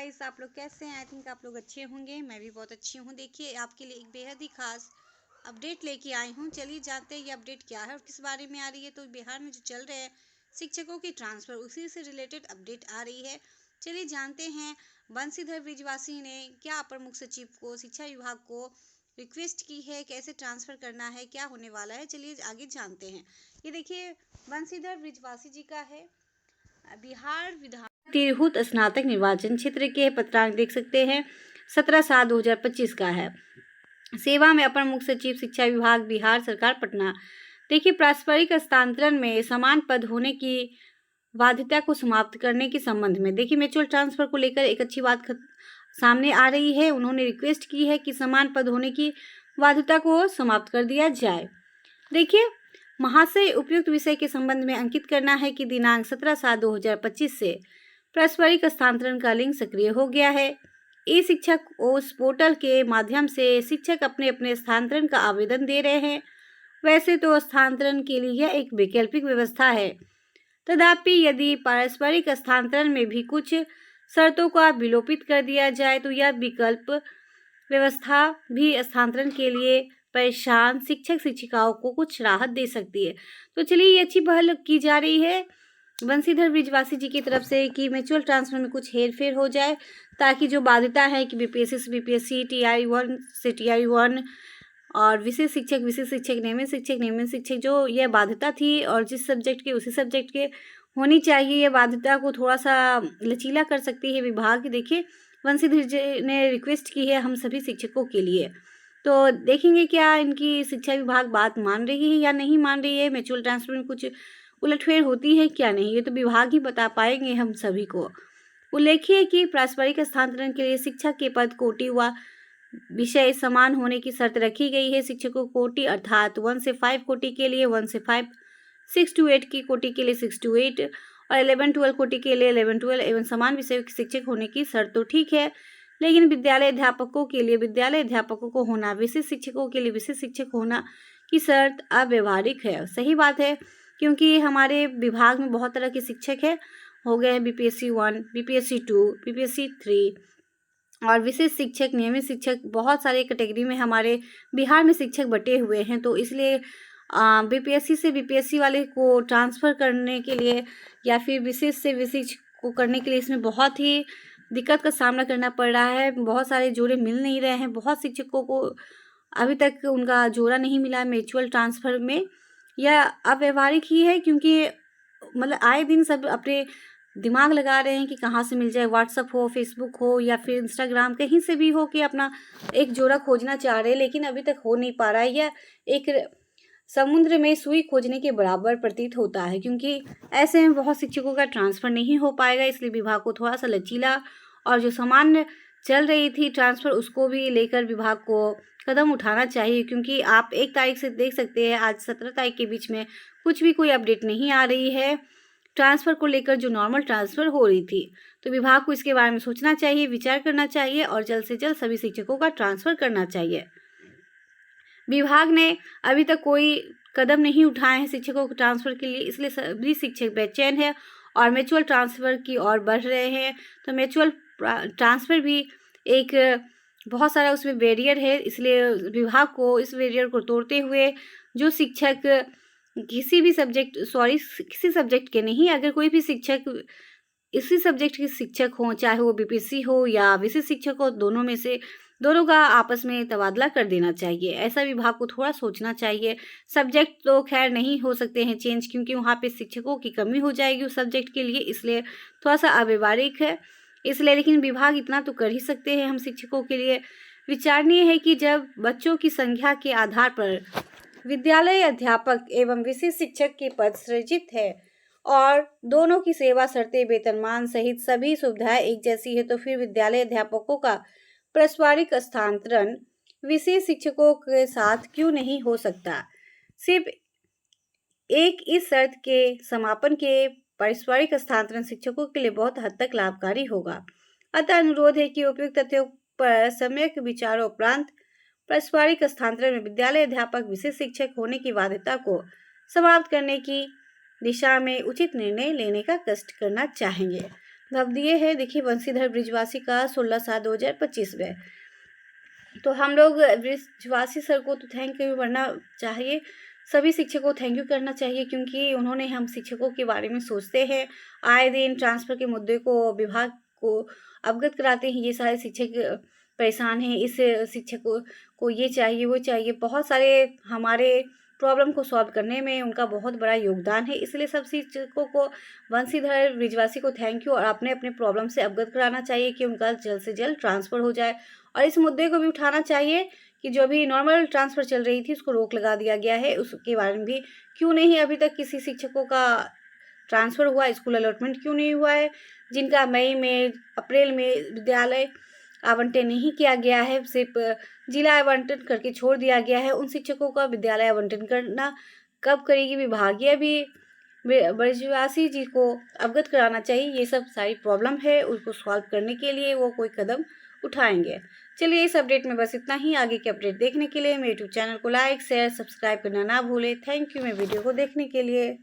Guys, आप लोग कैसे हैं? आई थिंक आप लोग अच्छे होंगे। मैं भी बहुत अच्छी हूँ। देखिए, आपके लिए एक बेहद ही खास अपडेट लेके आई हूँ। चलिए जानते हैं ये अपडेट क्या है और किस बारे में आ रही है। तो बिहार में जो चल रहे हैं शिक्षकों की ट्रांसफ़र, उसी से रिलेटेड अपडेट आ रही है। चलिए जानते हैं बंशीधर ब्रिजवासी ने क्या अपर मुख्य सचिव को, शिक्षा विभाग को रिक्वेस्ट की है, कैसे ट्रांसफ़र करना है, क्या होने वाला है। चलिए आगे जानते हैं। ये देखिए, बंशीधर ब्रिजवासी जी का है। बिहार विधान तिरहुत स्नातक निर्वाचन क्षेत्र के पत्रांक देख सकते हैं। 17/7/2025 का है। सेवा में अपर मुख्य सचिव शिक्षा विभाग, बिहार सरकार, पटना। देखिए, पारस्परिक हस्तांतरण में समान पद होने की बाध्यता को समाप्त करने के संबंध में देखिए म्यूचुअल ट्रांसफर को लेकर एक अच्छी बात सामने आ रही है। उन्होंने रिक्वेस्ट की है कि समान पद होने की बाध्यता को समाप्त कर दिया जाए। देखिए, महाशय, उपयुक्त विषय के संबंध में अंकित करना है कि दिनांक 17/7/2025 से पारस्परिक हस्तांतरण का लिंक सक्रिय हो गया है। ई शिक्षक उस पोर्टल के माध्यम से शिक्षक अपने अपने स्थानांतरण का आवेदन दे रहे हैं। वैसे तो स्थानांतरण के लिए यह एक वैकल्पिक व्यवस्था है, तथापि यदि पारस्परिक स्थानांतरण में भी कुछ शर्तों का विलोपित कर दिया जाए तो यह विकल्प व्यवस्था भी स्थानांतरण के लिए परेशान शिक्षक शिक्षिकाओं को कुछ राहत दे सकती है। तो चलिए, ये अच्छी पहल की जा रही है बंशीधर ब्रिजवासी जी की तरफ से कि म्यूचुअल ट्रांसफर में कुछ हेरफेर हो जाए, ताकि जो बाध्यता है कि बीपीएससी से बीपीएससी, टीआरई 1 से टीआरई 1 और विशेष शिक्षक, नियमित शिक्षक जो यह बाध्यता थी और जिस सब्जेक्ट के उसी सब्जेक्ट के होनी चाहिए, यह बाध्यता को थोड़ा सा लचीला कर सकती है विभाग। देखिए, बंशीधर जी ने रिक्वेस्ट की है हम सभी शिक्षकों के लिए। तो देखेंगे क्या इनकी शिक्षा विभाग बात मान रही है या नहीं मान रही है, म्यूचुअल ट्रांसफर में कुछ उलटफेर होती है क्या नहीं, ये तो विभाग ही बता पाएंगे हम सभी को। उल्लेखिए कि पारस्परिक स्थानांतरण के लिए शिक्षक के पद, कोटि व विषय समान होने की शर्त रखी गई है। शिक्षकों कोटि अर्थात 1 से 5 कोटि के लिए 1 से 5, 6 to 8 की कोटि के लिए 6 to 8 और 11-12 कोटि के लिए 11-12 एवं समान विषय के शिक्षक होने की शर्त तो ठीक है, लेकिन विद्यालय अध्यापकों के लिए विद्यालय अध्यापकों को होना, विशेष शिक्षकों के लिए विशेष शिक्षक होना की शर्त अव्यवहारिक है। सही बात है, क्योंकि हमारे विभाग में बहुत तरह के शिक्षक हैं, हो गए हैं बीपीएससी 1, बीपीएससी 2, बीपीएससी 3 और विशेष शिक्षक, नियमित शिक्षक, बहुत सारे कैटेगरी में हमारे बिहार में शिक्षक बटे हुए हैं। तो इसलिए बीपीएससी से बीपीएससी वाले को ट्रांसफ़र करने के लिए या फिर विशेष से विशेष को करने के लिए इसमें बहुत ही दिक्कत का सामना करना पड़ रहा है। बहुत सारे जोड़े मिल नहीं रहे हैं। बहुत शिक्षकों को अभी तक उनका जोड़ा नहीं मिला है म्यूचुअल ट्रांसफ़र में। यह अव्यवहारिक ही है, क्योंकि मतलब आए दिन सब अपने दिमाग लगा रहे हैं कि कहाँ से मिल जाए, व्हाट्सअप हो, फेसबुक हो या फिर इंस्टाग्राम, कहीं से भी हो कि अपना एक जोड़ा खोजना चाह रहे हैं, लेकिन अभी तक हो नहीं पा रहा है। यह एक समुद्र में सुई खोजने के बराबर प्रतीत होता है, क्योंकि ऐसे में बहुत शिक्षकों का ट्रांसफ़र नहीं हो पाएगा। इसलिए विभाग को थोड़ा सा लचीला और जो सामान्य चल रही थी ट्रांसफ़र, उसको भी लेकर विभाग को कदम उठाना चाहिए, क्योंकि आप 1 तारीख से देख सकते हैं आज 17 तारीख के बीच में कुछ भी कोई अपडेट नहीं आ रही है ट्रांसफ़र को लेकर, जो नॉर्मल ट्रांसफ़र हो रही थी। तो विभाग को इसके बारे में सोचना चाहिए, विचार करना चाहिए और जल्द से जल्द सभी शिक्षकों का ट्रांसफ़र करना चाहिए। विभाग ने अभी तक कोई कदम नहीं उठाए हैं शिक्षकों के ट्रांसफ़र के लिए, इसलिए सभी शिक्षक बेचैन है और म्यूचुअल ट्रांसफ़र की ओर बढ़ रहे हैं। तो म्यूचुअल ट्रांसफ़र भी एक बहुत सारा उसमें बैरियर है, इसलिए विभाग को इस बैरियर को तोड़ते हुए जो शिक्षक किसी सब्जेक्ट के नहीं, अगर कोई भी शिक्षक इसी सब्जेक्ट के शिक्षक हों, चाहे वो बीपीएससी हो या विशेष शिक्षक हो, दोनों में से दोनों का आपस में तबादला कर देना चाहिए। ऐसा विभाग को थोड़ा सोचना चाहिए। सब्जेक्ट तो खैर नहीं हो सकते हैं चेंज, क्योंकि वहाँ पे शिक्षकों की कमी हो जाएगी उस सब्जेक्ट के लिए, इसलिए थोड़ा सा अव्यवहारिक है। इसलिए लेकिन विभाग इतना तो कर ही सकते हैं हम शिक्षकों के लिए। विचारणीय है कि जब बच्चों की संख्या के आधार पर विद्यालय अध्यापक एवं विशेष शिक्षक के पद सृजित है और दोनों की सेवा शर्तें, वेतनमान सहित सभी सुविधाएं एक जैसी है, तो फिर विद्यालय अध्यापकों का पारस्परिक स्थानांतरण विशेष शिक्षकों के साथ क्यों नहीं हो सकता। सिर्फ एक इस शर्त के समापन के पारस्परिक स्थानांतरण शिक्षकों के लिए बहुत हद तक लाभकारी होगा। अतः अनुरोध है कि उपयुक्त तथ्यों पर सम्यक विचारों उपरांत पारस्परिक स्थानांतरण में विद्यालय अध्यापक विशेष शिक्षक होने की बाध्यता को समाप्त करने की दिशा में उचित निर्णय लेने का कष्ट करना चाहेंगे। अब दिए है देखिए बंसीधर ब्रिजवासी का 16/7/2025 में। तो हम लोग ब्रिजवासी सर को तो थैंक यू करना चाहिए, सभी शिक्षकों को थैंक यू करना चाहिए, क्योंकि उन्होंने हम शिक्षकों के बारे में सोचते हैं, आए दिन ट्रांसफ़र के मुद्दे को विभाग को अवगत कराते हैं। ये सारे शिक्षक परेशान हैं, इस शिक्षक को ये चाहिए वो चाहिए, बहुत सारे हमारे प्रॉब्लम को सॉल्व करने में उनका बहुत बड़ा योगदान है। इसलिए सब शिक्षकों को बंसीधर ब्रिजवासी को थैंक यू और अपने अपने प्रॉब्लम से अवगत कराना चाहिए कि उनका जल्द से जल्द ट्रांसफ़र हो जाए। और इस मुद्दे को भी उठाना चाहिए कि जो अभी नॉर्मल ट्रांसफ़र चल रही थी उसको रोक लगा दिया गया है, उसके बारे में भी क्यों नहीं अभी तक किसी शिक्षकों का ट्रांसफ़र हुआ, स्कूल अलॉटमेंट क्यों नहीं हुआ है, जिनका मई में अप्रैल में विद्यालय आवंटन नहीं किया गया है, सिर्फ जिला आवंटन करके छोड़ दिया गया है, उन शिक्षकों का विद्यालय आवंटन करना कब करेगी विभागीय भी ब्रिजवासी जी को अवगत कराना चाहिए। ये सब सारी प्रॉब्लम है, उसको सॉल्व करने के लिए वो कोई कदम उठाएंगे। चलिए इस अपडेट में बस इतना ही। आगे के अपडेट देखने के लिए मेरे यूट्यूब चैनल को लाइक शेयर सब्सक्राइब करना ना भूलें। थैंक यू मेरे वीडियो को देखने के लिए।